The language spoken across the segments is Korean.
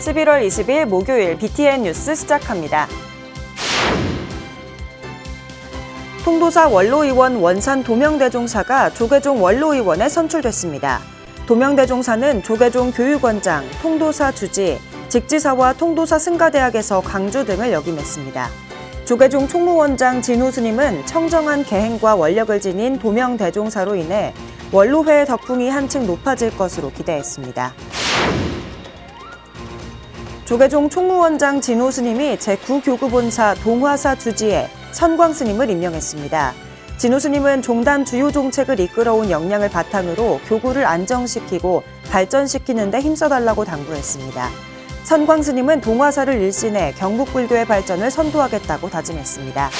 11월 20일 목요일 BTN 뉴스 시작합니다. 통도사 원로의원 원산 도명대종사가 조계종 원로의원에 선출됐습니다. 도명대종사는 조계종 교육원장, 통도사 주지, 직지사와 통도사 승가대학에서 강주 등을 역임했습니다. 조계종 총무원장 진우 스님은 청정한 계행과 원력을 지닌 도명대종사로 인해 원로회의 덕풍이 한층 높아질 것으로 기대했습니다. 조계종 총무원장 진우 스님이 제9교구본사 동화사 주지에 선광 스님을 임명했습니다. 진우 스님은 종단 주요 정책을 이끌어온 역량을 바탕으로 교구를 안정시키고 발전시키는 데 힘써달라고 당부했습니다. 선광 스님은 동화사를 일신해 경북불교의 발전을 선도하겠다고 다짐했습니다.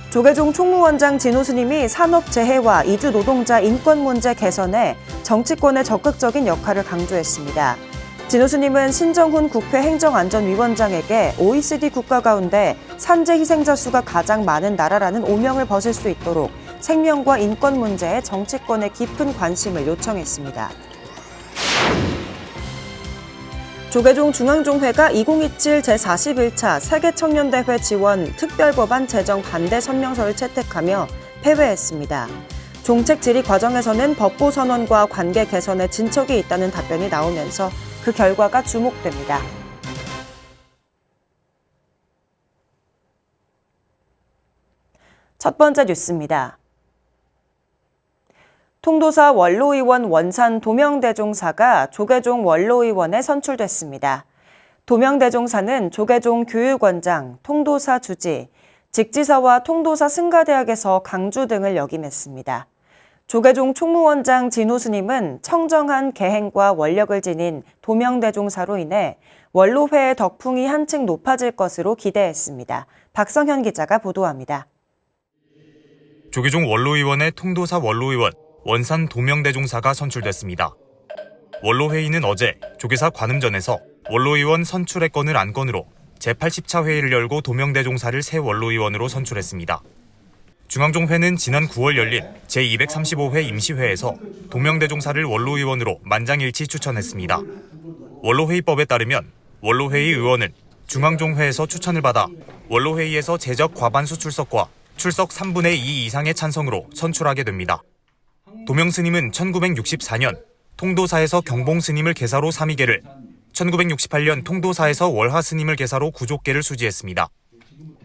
조계종 총무원장 진우 스님이 산업재해와 이주 노동자 인권 문제 개선에 정치권의 적극적인 역할을 강조했습니다. 진우 스님은 신정훈 국회 행정안전위원장에게 OECD 국가 가운데 산재 희생자 수가 가장 많은 나라라는 오명을 벗을 수 있도록 생명과 인권 문제에 정치권의 깊은 관심을 요청했습니다. 조계종 중앙종회가 2027 제41차 세계청년대회 지원 특별법안 제정 반대 성명서를 채택하며 폐회했습니다. 종책 질의 과정에서는 법보 선언과 관계 개선에 진척이 있다는 답변이 나오면서 그 결과가 주목됩니다. 첫 번째 뉴스입니다. 통도사 원로의원 원산 도명대종사가 조계종 원로의원에 선출됐습니다. 도명대종사는 조계종 교육원장, 통도사 주지, 직지사와 통도사 승가대학에서 강주 등을 역임했습니다. 조계종 총무원장 진우 스님은 청정한 계행과 원력을 지닌 도명대종사로 인해 원로회의 덕풍이 한층 높아질 것으로 기대했습니다. 박성현 기자가 보도합니다. 조계종 원로의원의 통도사 원로의원 원산 도명대종사가 선출됐습니다. 원로회의는 어제 조계사 관음전에서 원로의원 선출의 건을 안건으로 제80차 회의를 열고 도명대종사를 새 원로의원으로 선출했습니다. 중앙종회는 지난 9월 열린 제235회 임시회에서 도명대종사를 원로의원으로 만장일치 추천했습니다. 원로회의법에 따르면 원로회의 의원은 중앙종회에서 추천을 받아 원로회의에서 제적 과반수 출석과 출석 3분의 2 이상의 찬성으로 선출하게 됩니다. 도명스님은 1964년 통도사에서 경봉스님을 계사로 3위계를, 1968년 통도사에서 월화스님을 계사로 9족계를 수지했습니다.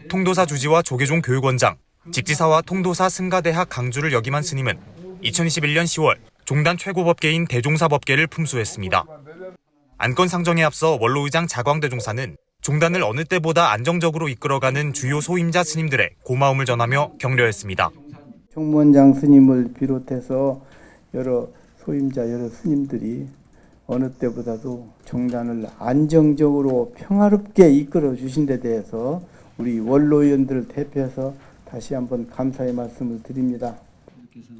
통도사 주지와 조계종 교육원장, 직지사와 통도사 승가대학 강주를 역임한 스님은 2021년 10월 종단 최고법계인 대종사법계를 품수했습니다. 안건 상정에 앞서 원로의장 자광대종사는 종단을 어느 때보다 안정적으로 이끌어가는 주요 소임자 스님들의 고마움을 전하며 격려했습니다. 총무원장 스님을 비롯해서 여러 소임자, 여러 스님들이 어느 때보다도 종단을 안정적으로 평화롭게 이끌어 주신 데 대해서 우리 원로위원들을 대표해서 다시 한번 감사의 말씀을 드립니다.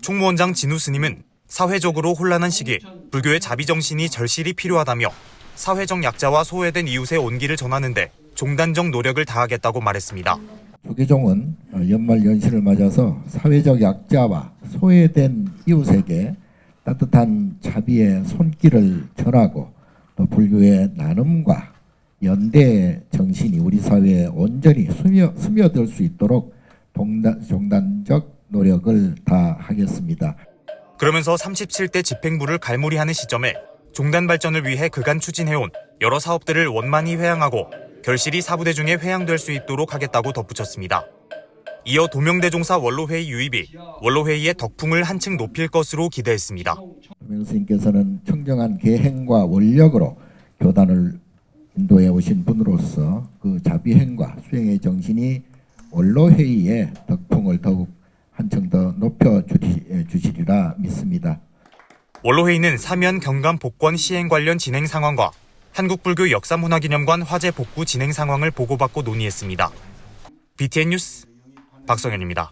총무원장 진우 스님은 사회적으로 혼란한 시기에 불교의 자비정신이 절실히 필요하다며 사회적 약자와 소외된 이웃의 온기를 전하는 데 종단적 노력을 다하겠다고 말했습니다. 조계종은 연말 연시를 맞아서 사회적 약자와 소외된 이웃에게 따뜻한 자비의 손길을 전하고 또 불교의 나눔과 연대의 정신이 우리 사회에 온전히 스며들 수 있도록 종단적 노력을 다하겠습니다. 그러면서 37대 집행부를 갈무리하는 시점에 종단 발전을 위해 그간 추진해온 여러 사업들을 원만히 회항하고 결실이 사부대 중에 회항될 수 있도록 하겠다고 덧붙였습니다. 이어 도명대종사 원로회의 유입이 원로회의의 덕풍을 한층 높일 것으로 기대했습니다. 도명 스님께서는 청정한 계행과 원력으로 교단을 인도해 오신 분으로서 그 자비행과 수행의 정신이 원로회의의 덕풍을 더욱 한층 더 높여주시리라 믿습니다. 원로회의는 사면 경감 복권 시행 관련 진행 상황과 한국불교 역사문화기념관 화재 복구 진행 상황을 보고받고 논의했습니다. BTN 뉴스 박성현입니다.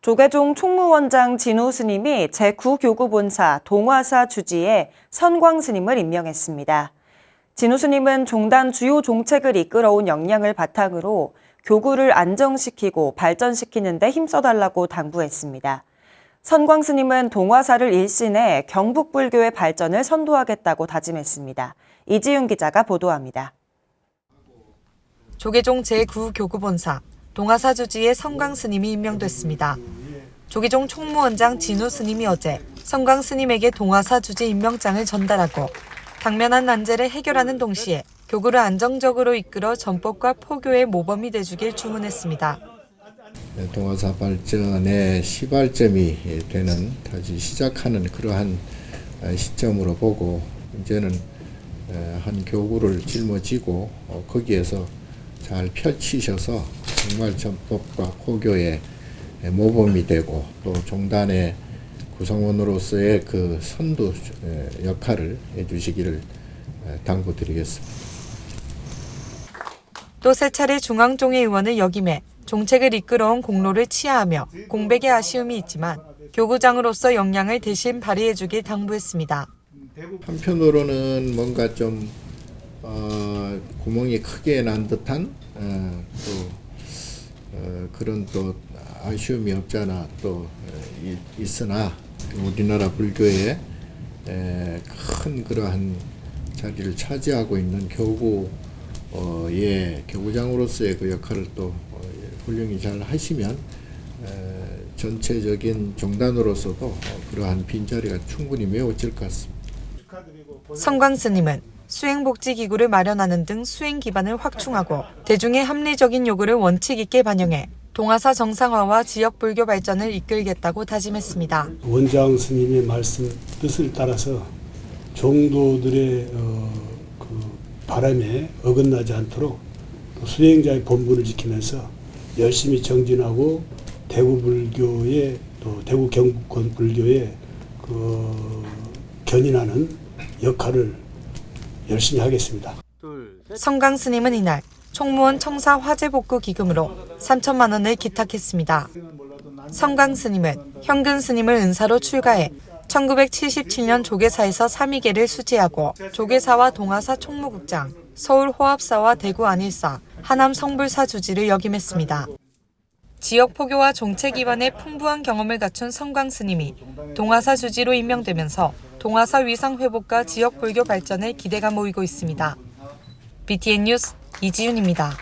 조계종 총무원장 진우 스님이 제9교구본사 동화사 주지에 선광 스님을 임명했습니다. 진우 스님은 종단 주요 종책을 이끌어온 역량을 바탕으로 교구를 안정시키고 발전시키는 데 힘써달라고 당부했습니다. 선광 스님은 동화사를 일신해 경북불교의 발전을 선도하겠다고 다짐했습니다. 이지윤 기자가 보도합니다. 조계종 제9교구본사 동화사 주지의 선광 스님이 임명됐습니다. 조계종 총무원장 진우 스님이 어제 선광 스님에게 동화사 주지 임명장을 전달하고 당면한 난제를 해결하는 동시에 교구를 안정적으로 이끌어 전법과 포교의 모범이 돼주길 주문했습니다. 동화사 발전의 시발점이 되는 다시 시작하는 그러한 시점으로 보고 이제는 한 교구를 짊어지고 거기에서 잘 펼치셔서 정말 전법과 포교의 모범이 되고 또 종단의 구성원으로서의 그 선두 역할을 해주시기를 당부드리겠습니다. 또 세 차례 중앙종회 의원을 역임해 종책을 이끌어온 공로를 치하하며 공백의 아쉬움이 있지만 교구장으로서 역량을 대신 발휘해주길 당부했습니다. 한편으로는 뭔가 좀 구멍이 크게 난 듯한 그런 또 아쉬움이 없잖아 또 있으나 우리나라 불교의 큰 그러한 자리를 차지하고 있는 교구장으로서의 그 역할을 또 훌륭히 잘 하시면 전체적인 종단으로서도 그러한 빈자리가 충분히 메워질 것 같습니다. 선광 스님은 수행복지기구를 마련하는 등 수행 기반을 확충하고 대중의 합리적인 요구를 원칙 있게 반영해 동화사 정상화와 지역 불교 발전을 이끌겠다고 다짐했습니다. 원장 스님의 말씀 뜻을 따라서 종도들의 그 바람에 어긋나지 않도록 수행자의 본분을 지키면서 열심히 정진하고 대구 불교의 또 대구 경북권 불교의 그 견인하는 역할을 열심히 하겠습니다. 선광 스님은 이날 총무원 청사 화재 복구 기금으로 3천만 원을 기탁했습니다. 선광 스님은 현근 스님을 은사로 출가해 1977년 조계사에서 3위계를 수지하고 조계사와 동화사 총무국장, 서울 호합사와 대구 안일사, 하남 성불사 주지를 역임했습니다. 지역 포교와 종체 기반의 풍부한 경험을 갖춘 선광 스님이 동화사 주지로 임명되면서 동화사 위상 회복과 지역 불교 발전에 기대가 모이고 있습니다. BTN 뉴스 이지윤입니다.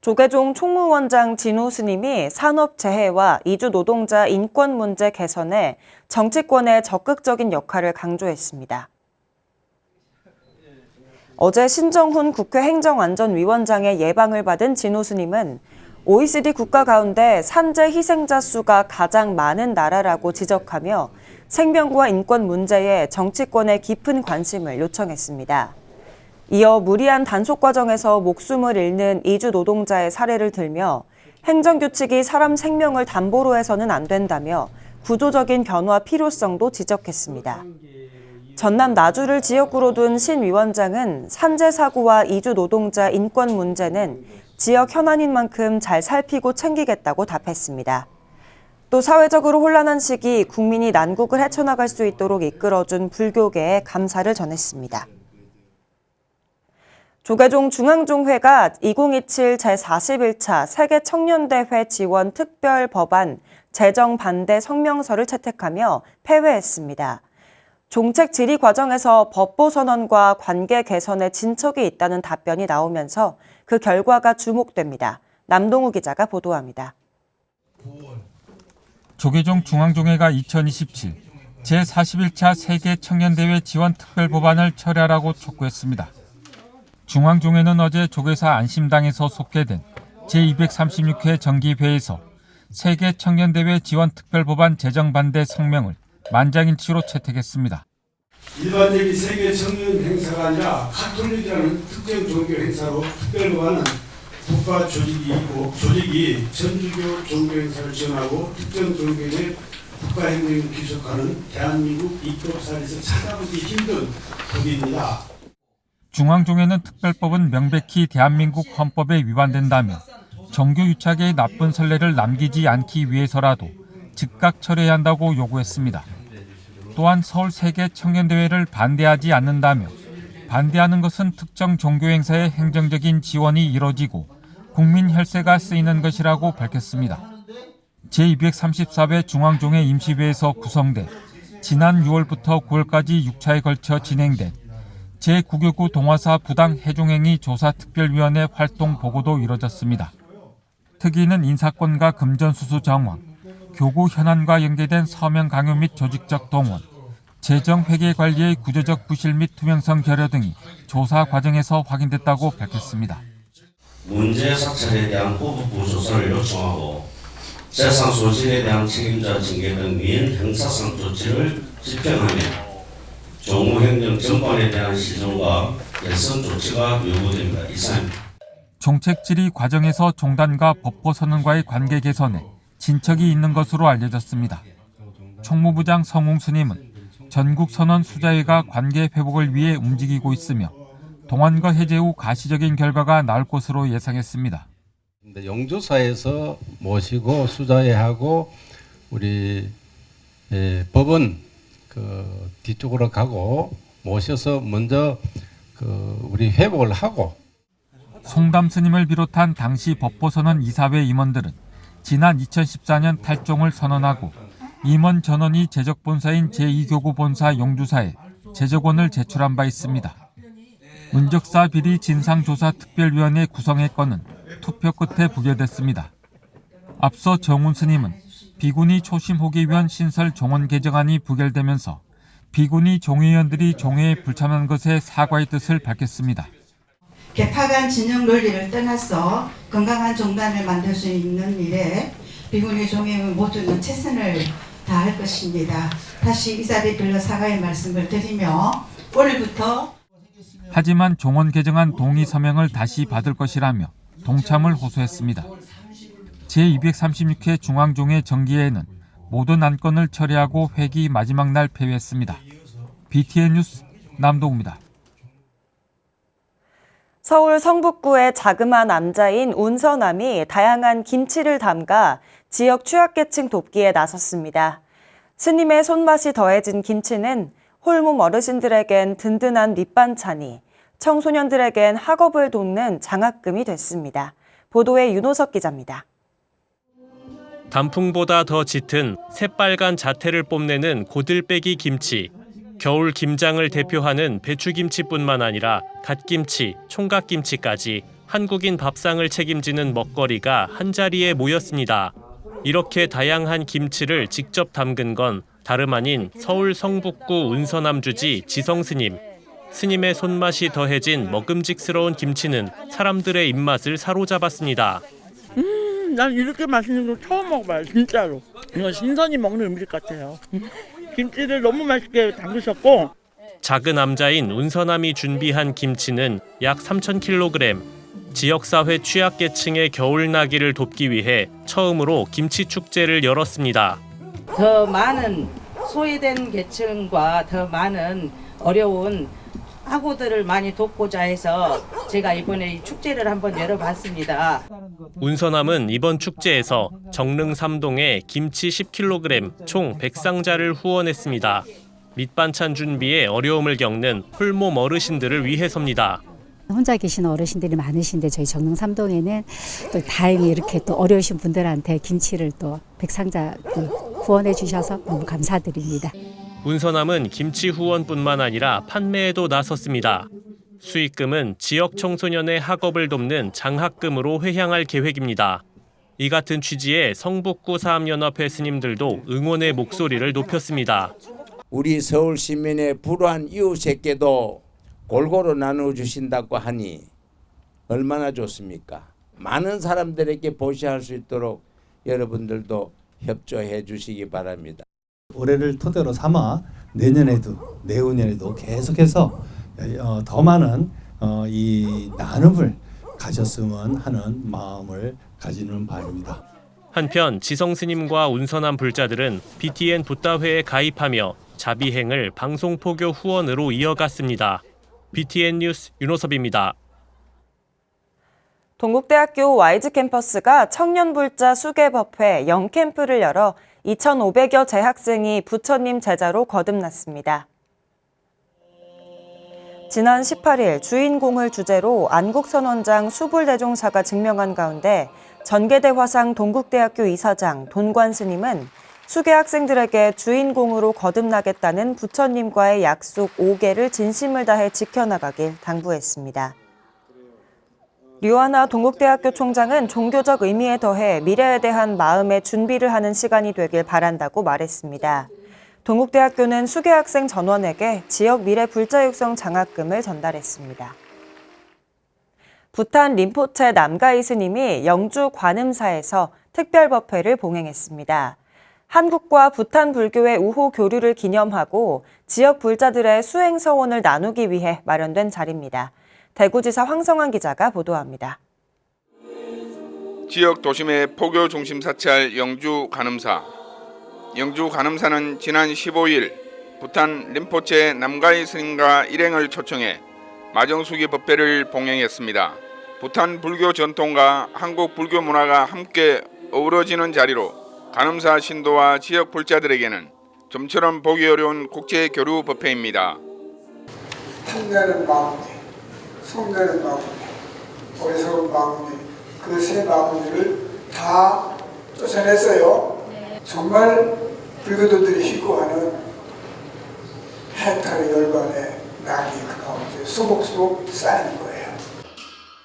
조계종 총무원장 진우 스님이 산업재해와 이주 노동자 인권 문제 개선에 정치권의 적극적인 역할을 강조했습니다. 어제 신정훈 국회 행정안전위원장의 예방을 받은 진우 스님은 OECD 국가 가운데 산재 희생자 수가 가장 많은 나라라고 지적하며 생명과 인권 문제에 정치권의 깊은 관심을 요청했습니다. 이어 무리한 단속 과정에서 목숨을 잃는 이주 노동자의 사례를 들며 행정규칙이 사람 생명을 담보로 해서는 안 된다며 구조적인 변화 필요성도 지적했습니다. 전남 나주를 지역구로 둔 신 위원장은 산재 사고와 이주 노동자 인권 문제는 지역 현안인 만큼 잘 살피고 챙기겠다고 답했습니다. 또 사회적으로 혼란한 시기 국민이 난국을 헤쳐나갈 수 있도록 이끌어준 불교계에 감사를 전했습니다. 조계종 중앙종회가 2027 제41차 세계청년대회 지원 특별법안 제정 반대 성명서를 채택하며 폐회했습니다. 종책 질의 과정에서 법보 선언과 관계 개선에 진척이 있다는 답변이 나오면서 그 결과가 주목됩니다. 남동우 기자가 보도합니다. 조계종 중앙종회가 2027 제41차 세계청년대회 지원 특별법안을 철회하라고 촉구했습니다. 중앙종회는 어제 조계사 안심당에서 속개된 제236회 정기회에서 세계청년대회 지원 특별법안 제정 반대 성명을 만장일치로 채택했습니다. 일반적인 세계 청년 행사가 아니라 카톨릭이라는 특정 종교 행사로 특별법안은 국가 조직이고 조직이 전주교 종교 행사를 지원하고 특정 종교의 국가 행정을 귀속하는 대한민국 입법사에서 찾아보기 힘든 법입니다. 중앙종회는 특별법은 명백히 대한민국 헌법에 위반된다며 정교 유착의 나쁜 선례를 남기지 않기 위해서라도 즉각 철회해야 한다고 요구했습니다. 또한 서울 세계청년대회를 반대하지 않는다며 반대하는 것은 특정 종교 행사의 행정적인 지원이 이뤄지고 국민 혈세가 쓰이는 것이라고 밝혔습니다. 제234회 중앙종회 임시회에서 구성돼 지난 6월부터 9월까지 6차에 걸쳐 진행된 제9교구 동화사 부당 해종행위 조사특별위원회 활동 보고도 이뤄졌습니다. 특위는 인사권과 금전수수 정황, 교구 현안과 연계된 서명 강요 및 조직적 동원, 재정 회계 관리의 구조적 부실 및 투명성 결여 등이 조사 과정에서 확인됐다고 밝혔습니다. 문제 사찰에 대한 후보부 조사를 요청하고 재산 소진에 대한 책임자 징계 등 미인 형사상 조치를 집행하며 정무행정 전반에 대한 시정과 개선 조치가 요구됩니다. 이상입니다. 정책 질의 과정에서 종단과 법보 선언과의 관계 개선에 진척이 있는 것으로 알려졌습니다. 총무부장 성웅 스님은 전국 선언 수자회가 관계 회복을 위해 움직이고 있으며 동안거 해제 후 가시적인 결과가 나올 것으로 예상했습니다. 영조사에서 모시고 수자회하고 우리 법원 뒤쪽으로 가고 모셔서 먼저 우리 회복을 하고. 송담 스님을 비롯한 당시 법보선언 이사회 임원들은 지난 2014년 탈종을 선언하고 임원 전원이 제적본사인 제2교구 본사 용주사에 제적원을 제출한 바 있습니다. 문적사 비리 진상조사특별위원회 구성의 건은 투표 끝에 부결됐습니다. 앞서 정훈 스님은 비구니 초심호기위원 신설 종원 개정안이 부결되면서 비구니 종회위원들이 종회에 불참한 것에 사과의 뜻을 밝혔습니다. 개파간 진영 논리를 떠나서 건강한 종단을 만들 수 있는 일에 비구니 종회원 모두는 최선을 다할 것입니다. 다시 이 자리에 빌려 사과의 말씀을 드리며 오늘부터 하지만 종원 개정안 동의 서명을 다시 받을 것이라며 동참을 호소했습니다. 제236회 중앙종회 정기회에는 모든 안건을 처리하고 회기 마지막 날 폐회했습니다. BTN 뉴스 남동우입니다. 서울 성북구의 자그마한 남자인 운서남이 다양한 김치를 담가 지역 취약계층 돕기에 나섰습니다. 스님의 손맛이 더해진 김치는 홀몸 어르신들에겐 든든한 밑반찬이, 청소년들에겐 학업을 돕는 장학금이 됐습니다. 보도에 윤호석 기자입니다. 단풍보다 더 짙은 새빨간 자태를 뽐내는 고들빼기 김치. 겨울 김장을 대표하는 배추김치뿐만 아니라 갓김치, 총각김치까지 한국인 밥상을 책임지는 먹거리가 한자리에 모였습니다. 이렇게 다양한 김치를 직접 담근 건 다름 아닌 서울 성북구 운서남 주지 지성스님. 스님의 손맛이 더해진 먹음직스러운 김치는 사람들의 입맛을 사로잡았습니다. 난 이렇게 맛있는 거 처음 먹어봐요, 진짜로. 이거 신선히 먹는 음식 같아요. 김치를 너무 맛있게 담그셨고. 작은 남자인 운서남이 준비한 김치는 약 3,000kg. 지역사회 취약계층의 겨울나기를 돕기 위해 처음으로 김치축제를 열었습니다. 더 많은 소외된 계층과 더 많은 어려운 학우들을 많이 돕고자 해서 제가 이번에 이 축제를 한번 열어봤습니다. 운서남은 이번 축제에서 정릉 3동에 김치 10kg 총 100상자를 후원했습니다. 밑반찬 준비에 어려움을 겪는 홀몸 어르신들을 위해서입니다. 혼자 계시는 어르신들이 많으신데 저희 정릉 3동에는 또 다행히 이렇게 또 어려우신 분들한테 김치를 또 100상자 후원해 주셔서 너무 감사드립니다. 운서남은 김치 후원뿐만 아니라 판매에도 나섰습니다. 수익금은 지역 청소년의 학업을 돕는 장학금으로 회향할 계획입니다. 이 같은 취지에 성북구 사암연합회 스님들도 응원의 목소리를 높였습니다. 우리 서울 시민의 불우한 이웃에게도 골고루 나눠주신다고 하니 얼마나 좋습니까? 많은 사람들에게 보시할 수 있도록 여러분들도 협조해 주시기 바랍니다. 올해를 토대로 삼아 내년에도 내후년에도 계속해서 더 많은 이 나눔을 가졌으면 하는 마음을 가지는 바입니다. 한편 지성스님과 운서남 불자들은 BTN 붓다회에 가입하며 자비행을 방송포교 후원으로 이어갔습니다. BTN 뉴스 윤호섭입니다. 동국대학교 YG 캠퍼스가 청년불자 수계법회 영캠프를 열어 2,500여 재학생이 부처님 제자로 거듭났습니다. 지난 18일 주인공을 주제로 안국선원장 수불대종사가 증명한 가운데 전계대화상 동국대학교 이사장 돈관 스님은 수계 학생들에게 주인공으로 거듭나겠다는 부처님과의 약속 5개를 진심을 다해 지켜나가길 당부했습니다. 류하나 동국대학교 총장은 종교적 의미에 더해 미래에 대한 마음의 준비를 하는 시간이 되길 바란다고 말했습니다. 동국대학교는 수계 학생 전원에게 지역 미래 불자 육성 장학금을 전달했습니다. 부탄 림포체 남가이 스님이 영주 관음사에서 특별법회를 봉행했습니다. 한국과 부탄 불교의 우호 교류를 기념하고 지역 불자들의 수행 서원을 나누기 위해 마련된 자리입니다. 대구지사 황성환 기자가 보도합니다. 지역 도심의 포교 중심 사찰 영주 관음사. 영주 관음사는 지난 15일 부탄 림포체 남가이 스님과 일행을 초청해 마정수기 법회를 봉행했습니다. 부탄 불교 전통과 한국 불교 문화가 함께 어우러지는 자리로 관음사 신도와 지역 불자들에게는 좀처럼 보기 어려운 국제 교류 법회입니다. 탐내는 마무리, 성내는 마무리, 어리석은 마무리, 그 세 마무리를 다 쫓아냈어요. 정말 불교도들이 희고하는 해탈의 열반의 낙이 그 가운데 소복소복 쌓이는 거예요.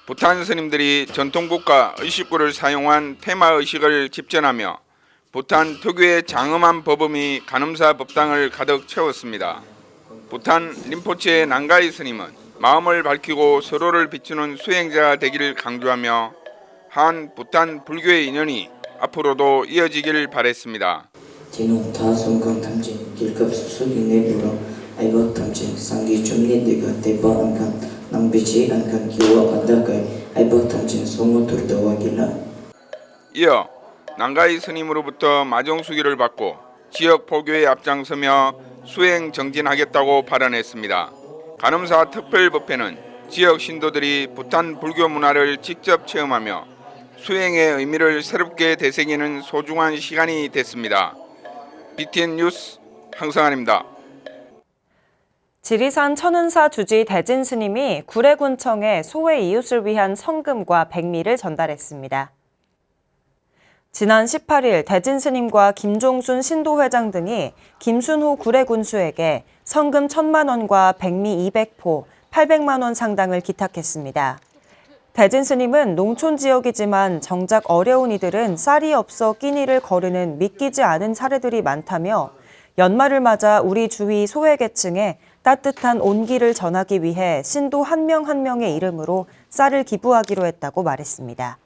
부탄 스님들이 전통국가 의식구를 사용한 테마 의식을 집전하며 부탄 특유의 장엄한 법음이 관음사 법당을 가득 채웠습니다. 부탄 림포체 남가이 스님은 마음을 밝히고 서로를 비추는 수행자가 되기를 강조하며 한 부탄 불교의 인연이 앞으로도 이어지길 바랬습니다. 진홍 다송강 탐진 길급 숲속이 내부로 아이박 탐진 상기 좀니들과 대바 안간 낭비지 안간 기와 안다가이 아이박 탐진 송어 둘다와길라. 이어 남가이 스님으로부터 마정수기를 받고 지역 포교에 앞장서며 수행 정진하겠다고 발언했습니다. 관음사 특별법회는 지역 신도들이 부탄 불교 문화를 직접 체험하며 수행의 의미를 새롭게 되새기는 소중한 시간이 됐습니다. BTN 뉴스 황성환입니다. 지리산 천은사 주지 대진 스님이 구례군청에 소외 이웃을 위한 성금과 백미를 전달했습니다. 지난 18일 대진 스님과 김종순 신도회장 등이 김순호 구례군수에게 성금 1,000만 원과 백미 200포, 800만 원 상당을 기탁했습니다. 대진 스님은 농촌 지역이지만 정작 어려운 이들은 쌀이 없어 끼니를 거르는 믿기지 않은 사례들이 많다며 연말을 맞아 우리 주위 소외계층에 따뜻한 온기를 전하기 위해 신도 한 명 한 명의 이름으로 쌀을 기부하기로 했다고 말했습니다.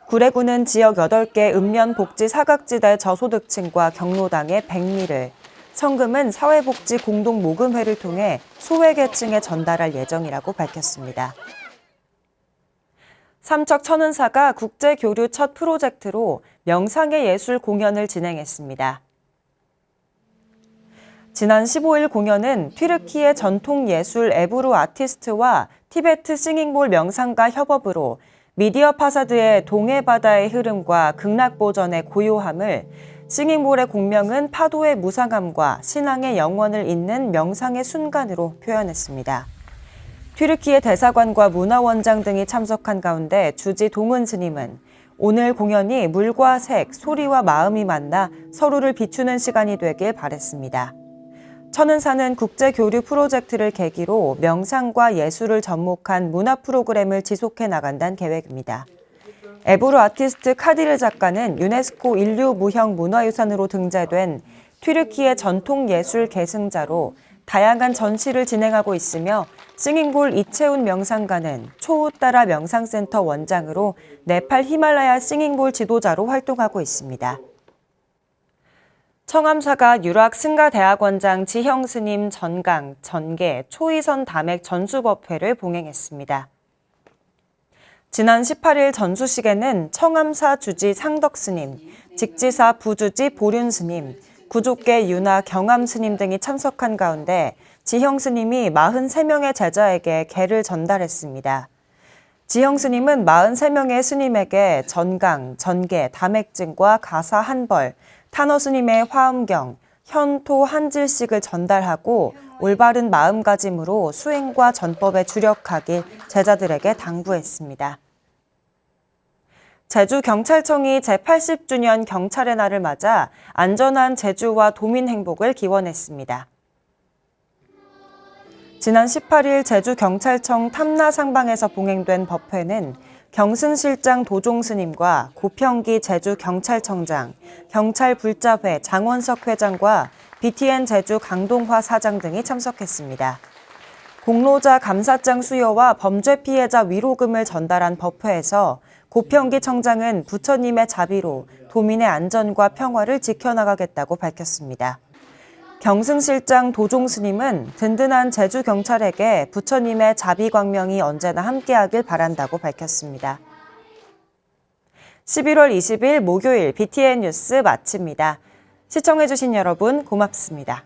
구례군은 지역 8개 읍면복지 사각지대 저소득층과 경로당의 백미를, 성금은 사회복지 공동모금회를 통해 소외계층에 전달할 예정이라고 밝혔습니다. 삼척 천은사가 국제교류 첫 프로젝트로 명상의 예술 공연을 진행했습니다. 지난 15일 공연은 튀르키예 전통예술 에부르 아티스트와 티베트 싱잉볼 명상가 협업으로 미디어 파사드의 동해바다의 흐름과 극락보전의 고요함을, 싱잉볼의 공명은 파도의 무상함과 신앙의 영원을 잇는 명상의 순간으로 표현했습니다. 튀르키예 대사관과 문화원장 등이 참석한 가운데 주지 동은 스님은 오늘 공연이 물과 색, 소리와 마음이 만나 서로를 비추는 시간이 되길 바랬습니다. 천은사는 국제교류 프로젝트를 계기로 명상과 예술을 접목한 문화 프로그램을 지속해 나간다는 계획입니다. 에부르 아티스트 카디르 작가는 유네스코 인류 무형 문화유산으로 등재된 튀르키예 전통예술 계승자로 다양한 전시를 진행하고 있으며 싱잉볼 이채훈 명상가는 초우따라 명상센터 원장으로 네팔 히말라야 싱잉볼 지도자로 활동하고 있습니다. 청암사가 유락 승가대학원장 지형 스님 전강, 전계, 초이선 담액 전수법회를 봉행했습니다. 지난 18일 전수식에는 청암사 주지 상덕 스님, 직지사 부주지 보륜 스님, 구족계 윤화 경암 스님 등이 참석한 가운데 지형 스님이 43명의 제자에게 계를 전달했습니다. 지형 스님은 43명의 스님에게 전강, 전계, 담액증과 가사 한 벌, 탄어 스님의 화엄경, 현토 한질식을 전달하고 올바른 마음가짐으로 수행과 전법에 주력하길 제자들에게 당부했습니다. 제주경찰청이 제80주년 경찰의 날을 맞아 안전한 제주와 도민 행복을 기원했습니다. 지난 18일 제주경찰청 탐나상방에서 봉행된 법회는 경승실장 도종스님과 고평기 제주경찰청장, 경찰불자회 장원석 회장과 BTN 제주 강동화 사장 등이 참석했습니다. 공로자 감사장 수여와 범죄 피해자 위로금을 전달한 법회에서 고평기 청장은 부처님의 자비로 도민의 안전과 평화를 지켜나가겠다고 밝혔습니다. 경승실장 도종스님은 든든한 제주경찰에게 부처님의 자비광명이 언제나 함께하길 바란다고 밝혔습니다. 11월 20일 목요일 BTN 뉴스 마칩니다. 시청해주신 여러분 고맙습니다.